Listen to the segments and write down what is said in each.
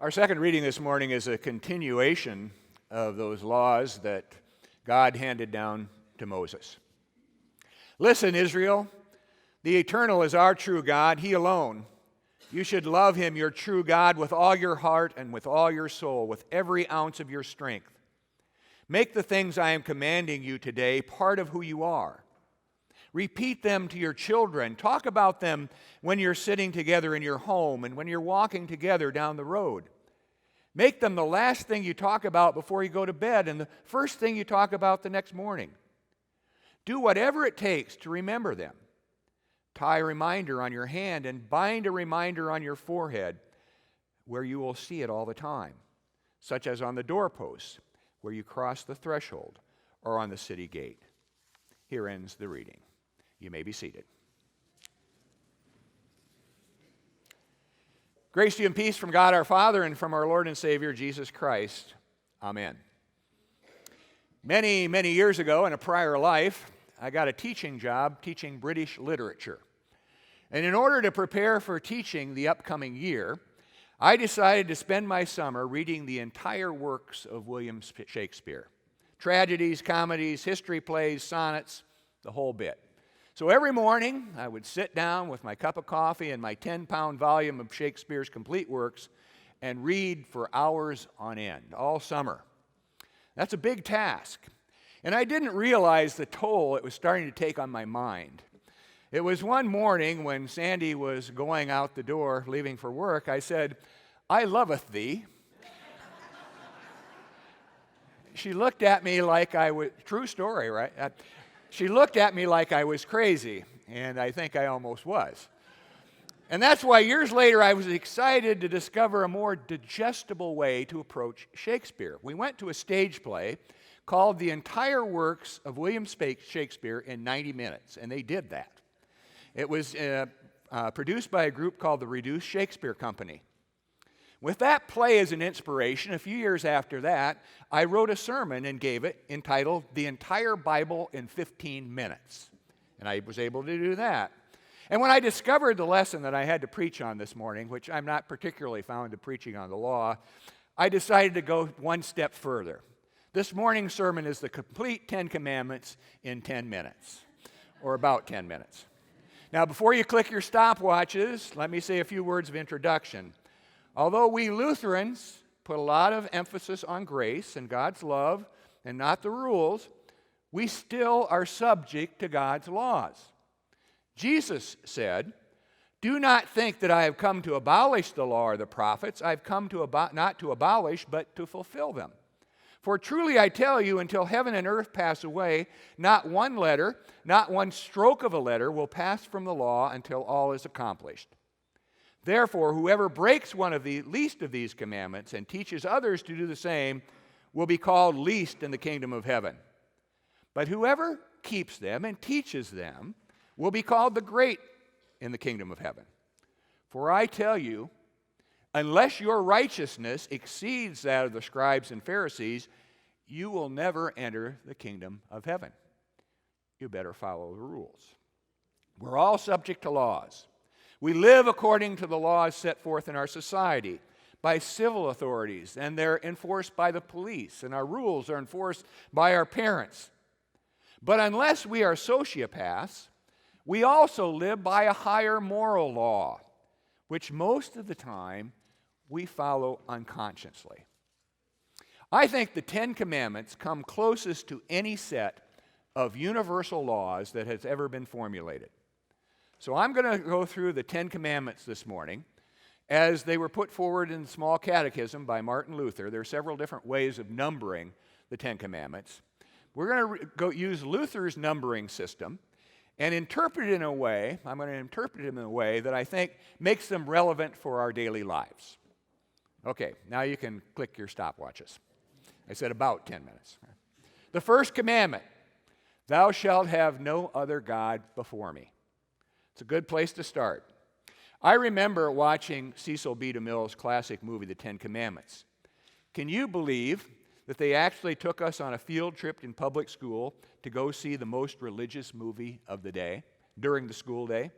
Our second reading this morning is a continuation of those laws that God handed down to Moses. Listen, Israel, the Eternal is our true God, He alone. You should love Him, your true God, with all your heart and with all your soul, with every ounce of your strength. Make the things I am commanding you today part of who you are. Repeat them to your children. Talk about them when you're sitting together in your home and when you're walking together down the road. Make them the last thing you talk about before you go to bed and the first thing you talk about the next morning. Do whatever it takes to remember them. Tie a reminder on your hand and bind a reminder on your forehead where you will see it all the time, such as on the doorposts where you cross the threshold or on the city gate. Here ends the reading. You may be seated. Grace to you and peace from God our Father and from our Lord and Savior Jesus Christ. Amen. Many, many years ago in a prior life, I got a teaching job teaching British literature. And in order to prepare for teaching the upcoming year, I decided to spend my summer reading the entire works of William Shakespeare. Tragedies, comedies, history plays, sonnets, the whole bit. So every morning, I would sit down with my cup of coffee and my 10-pound volume of Shakespeare's complete works and read for hours on end, all summer. That's a big task. And I didn't realize the toll it was starting to take on my mind. It was one morning when Sandy was going out the door, leaving for work, I said, "I loveth thee." She looked at me like I was, true story, right? She looked at me like I was crazy, and I think I almost was. And that's why years later I was excited to discover a more digestible way to approach Shakespeare. We went to a stage play called The Entire Works of William Shakespeare in 90 minutes, and they did that. It was produced by a group called the Reduced Shakespeare Company. With that play as an inspiration, a few years after that, I wrote a sermon and gave it entitled The Entire Bible in 15 Minutes. And I was able to do that. And when I discovered the lesson that I had to preach on this morning, which I'm not particularly fond of preaching on the law, I decided to go one step further. This morning's sermon is the complete 10 Commandments in 10 minutes, or about 10 minutes. Now, before you click your stopwatches, let me say a few words of introduction. Although we Lutherans put a lot of emphasis on grace and God's love and not the rules, we still are subject to God's laws. Jesus said, "Do not think that I have come to abolish the law or the prophets. I have come to not to abolish, but to fulfill them. For truly I tell you, until heaven and earth pass away, not one letter, not one stroke of a letter will pass from the law until all is accomplished. Therefore, whoever breaks one of the least of these commandments and teaches others to do the same will be called least in the kingdom of heaven. But whoever keeps them and teaches them will be called the great in the kingdom of heaven. For I tell you, unless your righteousness exceeds that of the scribes and Pharisees, you will never enter the kingdom of heaven." You better follow the rules. We're all subject to laws. We live according to the laws set forth in our society by civil authorities, and they're enforced by the police, and our rules are enforced by our parents. But unless we are sociopaths, we also live by a higher moral law, which most of the time we follow unconsciously. I think the 10 Commandments come closest to any set of universal laws that has ever been formulated. So I'm going to go through the 10 Commandments this morning as they were put forward in the Small Catechism by Martin Luther. There are several different ways of numbering the 10 Commandments. We're going to use Luther's numbering system and interpret it in a way, I'm going to interpret it in a way that I think makes them relevant for our daily lives. Okay, now you can click your stopwatches. I said about 10 minutes. The first commandment, thou shalt have no other God before me. It's a good place to start. I remember watching Cecil B. DeMille's classic movie, The Ten Commandments. Can you believe that they actually took us on a field trip in public school to go see the most religious movie of the day during the school day?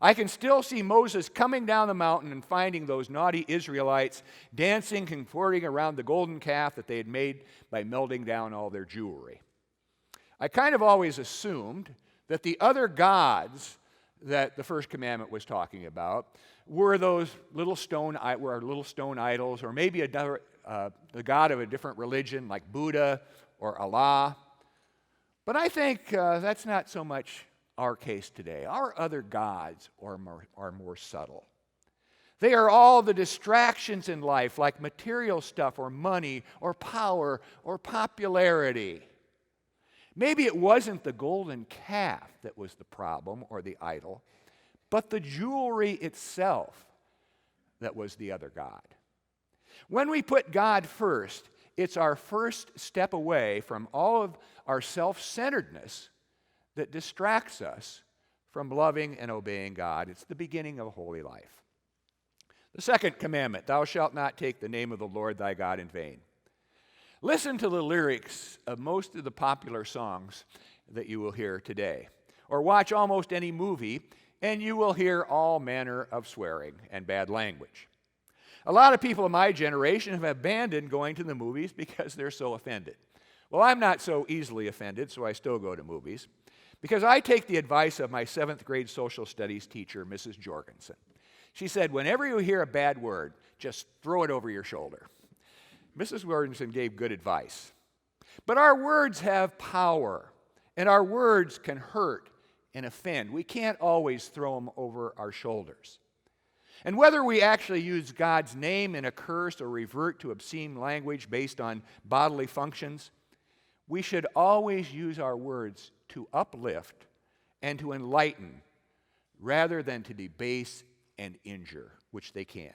I can still see Moses coming down the mountain and finding those naughty Israelites dancing, contorting around the golden calf that they had made by melting down all their jewelry. I kind of always assumed that the other gods that the first commandment was talking about were those little stone idols, or maybe the god of a different religion like Buddha or Allah. But I think that's not so much our case today. Our other gods are more subtle. They are all the distractions in life, like material stuff or money or power or popularity. Maybe it wasn't the golden calf that was the problem or the idol, but the jewelry itself that was the other god. When we put God first, it's our first step away from all of our self-centeredness that distracts us from loving and obeying God. It's the beginning of a holy life. The second commandment, thou shalt not take the name of the Lord thy God in vain. Listen to the lyrics of most of the popular songs that you will hear today, or watch almost any movie, and you will hear all manner of swearing and bad language. A lot of people in my generation have abandoned going to the movies because they're so offended. Well, I'm not so easily offended, so I still go to movies, because I take the advice of my 7th grade social studies teacher, Mrs. Jorgensen. She said, whenever you hear a bad word, just throw it over your shoulder. Mrs. Jorgensen gave good advice. But our words have power, and our words can hurt and offend. We can't always throw them over our shoulders. And whether we actually use God's name in a curse or revert to obscene language based on bodily functions, we should always use our words to uplift and to enlighten rather than to debase and injure, which they can.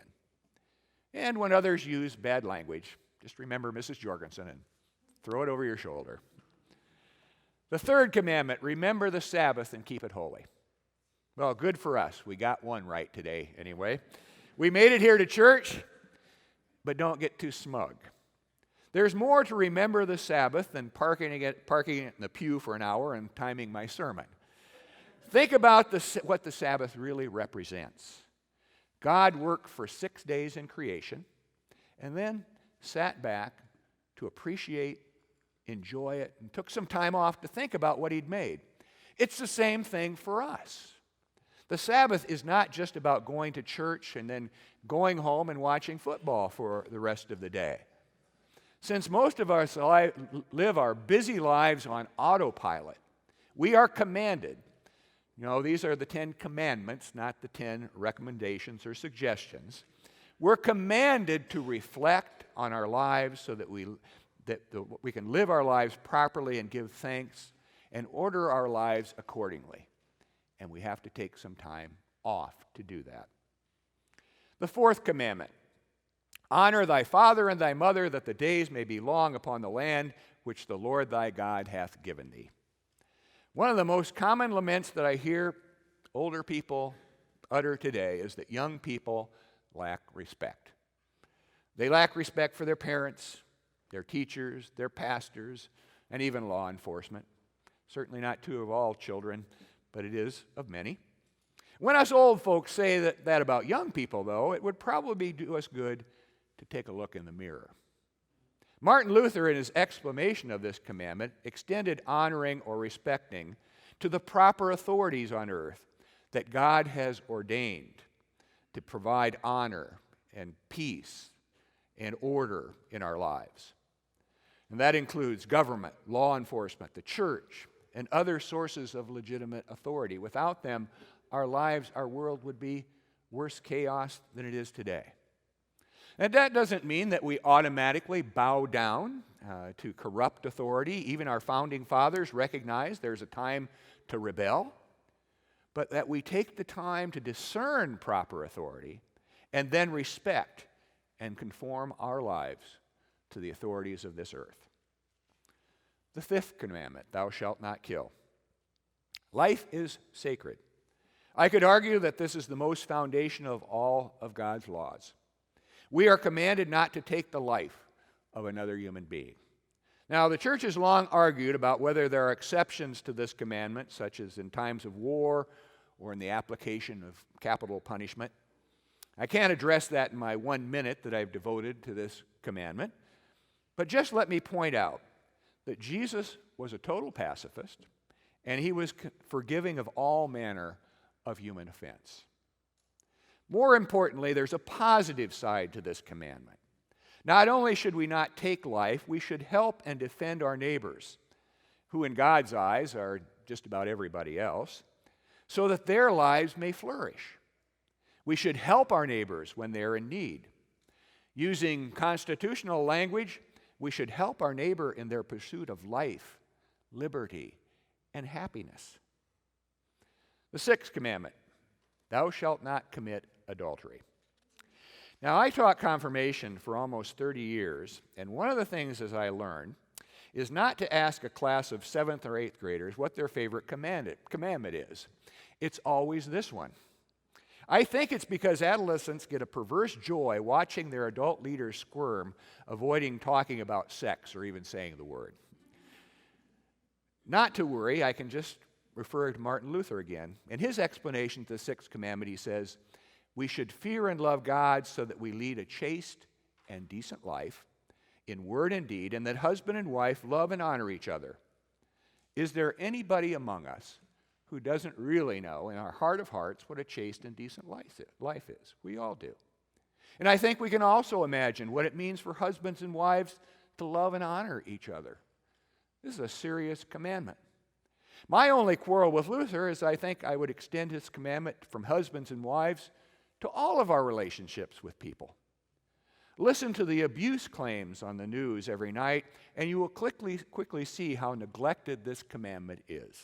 And when others use bad language, just remember Mrs. Jorgensen and throw it over your shoulder. The third commandment, remember the Sabbath and keep it holy. Well, good for us. We got one right today anyway. We made it here to church, but don't get too smug. There's more to remember the Sabbath than parking it in the pew for an hour and timing my sermon. Think about what the Sabbath really represents. God worked for 6 days in creation and then sat back to appreciate, enjoy it, and took some time off to think about what he'd made. It's the same thing for us. The Sabbath is not just about going to church and then going home and watching football for the rest of the day. Since most of us live our busy lives on autopilot, we are commanded. These are the 10 commandments, not the 10 recommendations or suggestions. We're commanded to reflect on our lives so that we can live our lives properly and give thanks and order our lives accordingly. And we have to take some time off to do that. The fourth commandment, honor thy father and thy mother, that the days may be long upon the land which the Lord thy God hath given thee. One of the most common laments that I hear older people utter today is that young people lack respect. They lack respect for their parents, their teachers, their pastors, and even law enforcement. Certainly not true of all children, but it is of many. When us old folks say that about young people, though, it would probably do us good to take a look in the mirror. Martin Luther, in his explanation of this commandment, extended honoring or respecting to the proper authorities on earth that God has ordained to provide honor and peace and order in our lives. And that includes government, law enforcement, the church, and other sources of legitimate authority. Without them, our lives, our world would be worse chaos than it is today. And that doesn't mean that we automatically bow down to corrupt authority. Even our founding fathers recognized there's a time to rebel, but that we take the time to discern proper authority and then respect and conform our lives to the authorities of this earth. The fifth commandment, thou shalt not kill. Life is sacred. I could argue that this is the most foundational of all of God's laws. We are commanded not to take the life of another human being. Now, the church has long argued about whether there are exceptions to this commandment, such as in times of war or in the application of capital punishment. I can't address that in my 1 minute that I've devoted to this commandment, but just let me point out that Jesus was a total pacifist, and he was forgiving of all manner of human offense. More importantly, there's a positive side to this commandment. Not only should we not take life, we should help and defend our neighbors, who in God's eyes are just about everybody else, so that their lives may flourish. We should help our neighbors when they're in need. Using constitutional language, we should help our neighbor in their pursuit of life, liberty, and happiness. The sixth commandment, thou shalt not commit adultery. Now, I taught confirmation for almost 30 years, and one of the things as I learned is not to ask a class of 7th or 8th graders what their favorite commandment is. It's always this one. I think it's because adolescents get a perverse joy watching their adult leaders squirm, avoiding talking about sex or even saying the word. Not to worry, I can just refer to Martin Luther again. In his explanation to the sixth commandment, he says, we should fear and love God so that we lead a chaste and decent life in word and deed, and that husband and wife love and honor each other. Is there anybody among us who doesn't really know in our heart of hearts what a chaste and decent life is? We all do. And I think we can also imagine what it means for husbands and wives to love and honor each other. This is a serious commandment. My only quarrel with Luther is I think I would extend his commandment from husbands and wives to all of our relationships with people. Listen to the abuse claims on the news every night, and you will quickly see how neglected this commandment is.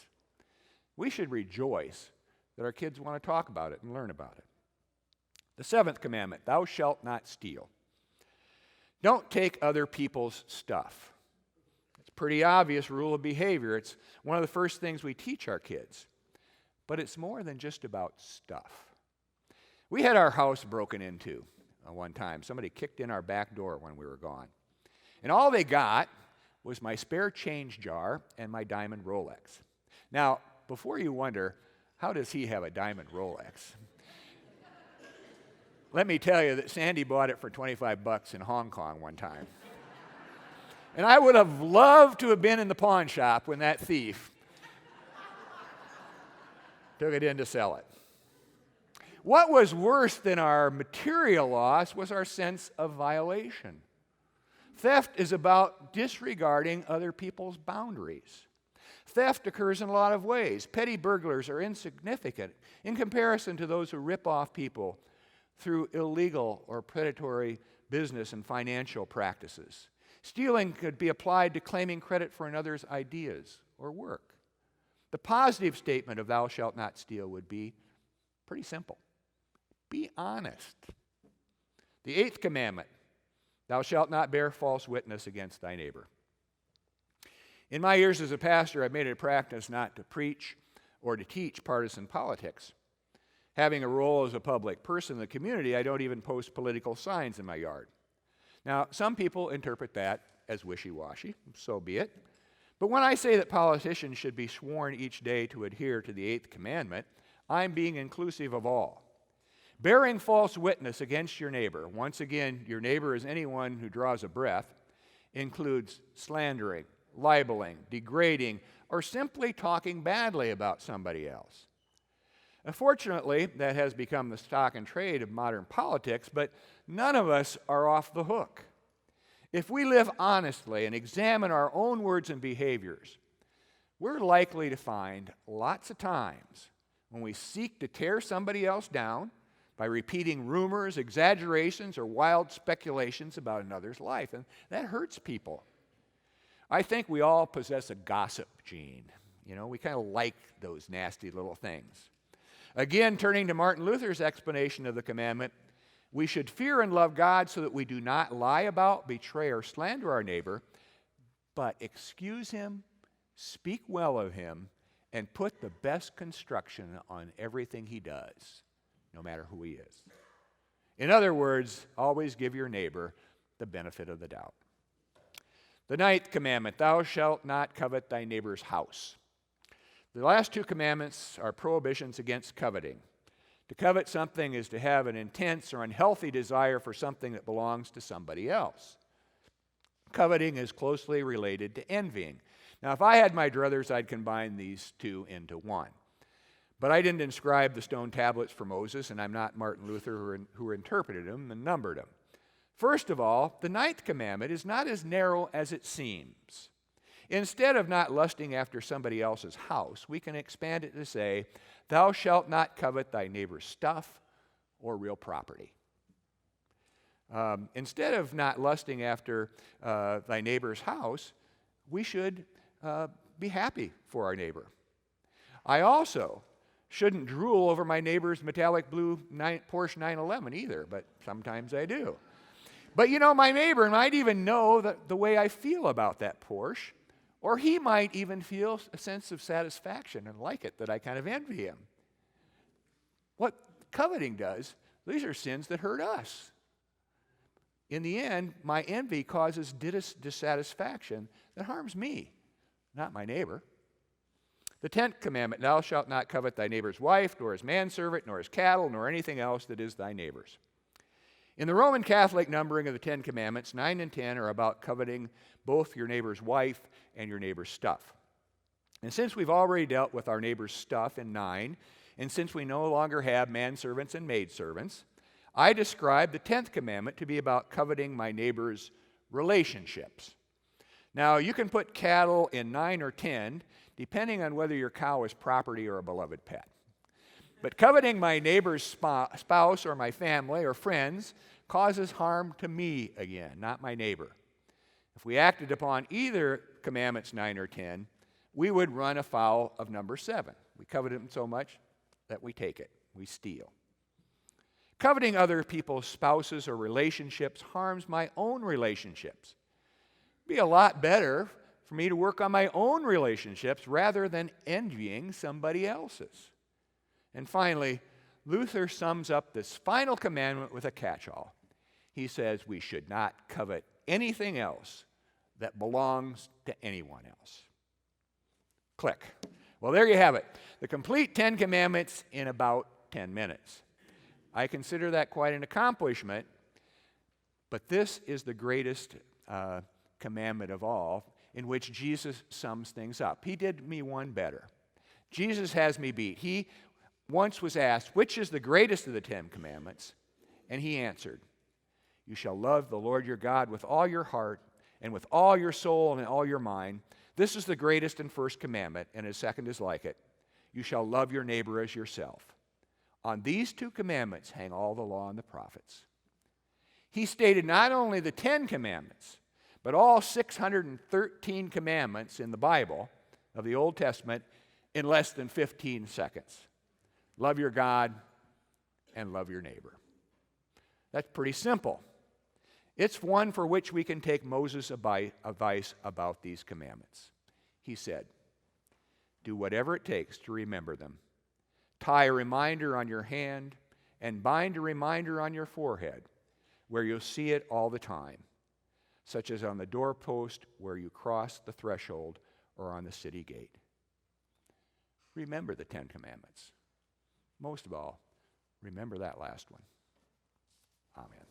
We should rejoice that our kids want to talk about it and learn about it. The seventh commandment, thou shalt not steal. Don't take other people's stuff. It's a pretty obvious rule of behavior. It's one of the first things we teach our kids. But it's more than just about stuff. We had our house broken into one time. Somebody kicked in our back door when we were gone. And all they got was my spare change jar and my diamond Rolex. Now, before you wonder, how does he have a diamond Rolex? Let me tell you that Sandy bought it for $25 in Hong Kong one time. And I would have loved to have been in the pawn shop when that thief took it in to sell it. What was worse than our material loss was our sense of violation. Theft is about disregarding other people's boundaries. Theft occurs in a lot of ways. Petty burglars are insignificant in comparison to those who rip off people through illegal or predatory business and financial practices. Stealing could be applied to claiming credit for another's ideas or work. The positive statement of thou shalt not steal would be pretty simple. Be honest. The eighth commandment, thou shalt not bear false witness against thy neighbor. In my years as a pastor, I've made it a practice not to preach or to teach partisan politics. Having a role as a public person in the community, I don't even post political signs in my yard. Now, some people interpret that as wishy-washy, so be it. But when I say that politicians should be sworn each day to adhere to the eighth commandment, I'm being inclusive of all. Bearing false witness against your neighbor, once again, your neighbor is anyone who draws a breath, includes slandering, libeling, degrading, or simply talking badly about somebody else. Unfortunately, that has become the stock and trade of modern politics, but none of us are off the hook. If we live honestly and examine our own words and behaviors, we're likely to find lots of times when we seek to tear somebody else down by repeating rumors, exaggerations, or wild speculations about another's life, and that hurts people. I think we all possess a gossip gene. You know, we kind of like those nasty little things. Again, turning to Martin Luther's explanation of the commandment, we should fear and love God so that we do not lie about, betray, or slander our neighbor, but excuse him, speak well of him, and put the best construction on everything he does, no matter who he is. In other words, always give your neighbor the benefit of the doubt. The ninth commandment, thou shalt not covet thy neighbor's house. The last two commandments are prohibitions against coveting. To covet something is to have an intense or unhealthy desire for something that belongs to somebody else. Coveting is closely related to envying. Now, if I had my druthers, I'd combine these two into one. But I didn't inscribe the stone tablets for Moses, and I'm not Martin Luther who interpreted them and numbered them. First of all, the ninth commandment is not as narrow as it seems. Instead of not lusting after somebody else's house, we can expand it to say, thou shalt not covet thy neighbor's stuff or real property. Instead of not lusting after thy neighbor's house, we should be happy for our neighbor. I also shouldn't drool over my neighbor's metallic blue Porsche 911 either, but sometimes I do. But you know, my neighbor might even know the way I feel about that Porsche, or he might even feel a sense of satisfaction and like it, that I kind of envy him. What coveting does, these are sins that hurt us. In the end, my envy causes dissatisfaction that harms me, not my neighbor. The 10th commandment, thou shalt not covet thy neighbor's wife, nor his manservant, nor his cattle, nor anything else that is thy neighbor's. In the Roman Catholic numbering of the 10 commandments, 9 and 10 are about coveting both your neighbor's wife and your neighbor's stuff. And since we've already dealt with our neighbor's stuff in 9, and since we no longer have manservants and maidservants, I describe the 10th commandment to be about coveting my neighbor's relationships. Now, you can put cattle in 9 or 10, depending on whether your cow is property or a beloved pet. But coveting my neighbor's spouse or my family or friends causes harm to me again, not my neighbor. If we acted upon either commandments 9 or 10, we would run afoul of number 7. We covet them so much that we take it, we steal. Coveting other people's spouses or relationships harms my own relationships. It'd be a lot better for me to work on my own relationships rather than envying somebody else's. And finally, Luther sums up this final commandment with a catch-all. He says we should not covet anything else that belongs to anyone else. Click. Well, there you have it. The complete 10 commandments in about 10 minutes. I consider that quite an accomplishment, but this is the greatest commandment of all, in which Jesus sums things up. He did me one better. Jesus has me beat. He once was asked, which is the greatest of the 10 commandments? And he answered, you shall love the Lord your God with all your heart and with all your soul and all your mind. This is the greatest and first commandment, and his second is like it. You shall love your neighbor as yourself. On these 2 commandments hang all the law and the prophets. He stated not only the 10 commandments, but all 613 commandments in the Bible of the Old Testament in less than 15 seconds. Love your God and love your neighbor. That's pretty simple. It's one for which we can take Moses' advice about these commandments. He said, do whatever it takes to remember them. Tie a reminder on your hand and bind a reminder on your forehead where you'll see it all the time, such as on the doorpost where you cross the threshold or on the city gate. Remember the 10 commandments. Most of all, remember that last one. Amen.